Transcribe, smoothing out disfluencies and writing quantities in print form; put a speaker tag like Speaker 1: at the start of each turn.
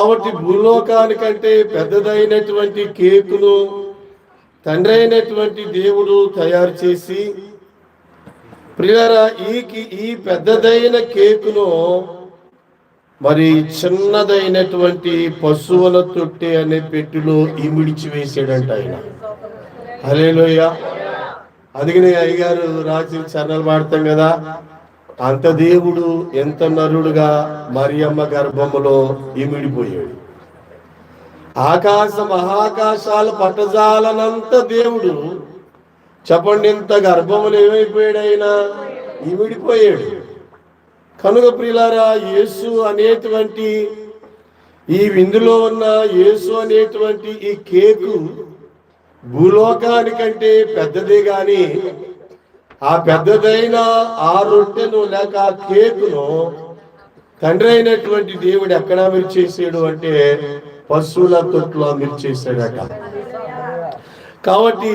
Speaker 1: కాబట్టి భూలోకానికంటే పెద్దదైనటువంటి కేకును తండ్రి అయినటువంటి దేవుడు తయారు చేసి, ప్రియులారా, ఈ పెద్దదైన కేకును మరి చిన్నదైనటువంటి పశువుల తొట్టె అనే పెట్టిలో ఇమిడిచి వేసాడంట ఆయన. హల్లెలూయా. అందుకనే అయ్యగారు రాజు చరణాలు పాడతాం కదా, అంత దేవుడు ఎంత నరుడుగా మరియమ్మ గర్భములో ఇమిడిపోయాడు. ఆకాశ మహాకాశాలు పట్టజాలనంత దేవుడు చెప్పండి, ఇంత గర్భములు ఏమైపోయాడు? ఆయన ఇమిడిపోయాడు. కనుక ప్రియులారా, యేసు అనేటువంటి ఈ విందులో ఉన్న యేసు అనేటువంటి ఈ కేకు భూలోకానికంటే పెద్దదే గాని, ఆ పెద్దదైన ఆ రొట్టెను లేక ఆ కేకును తండ్రి అయినటువంటి దేవుడు ఎక్కడ మీరు చేసాడు అంటే పశువుల తొట్టులో మీరు చేశాడట. కాబట్టి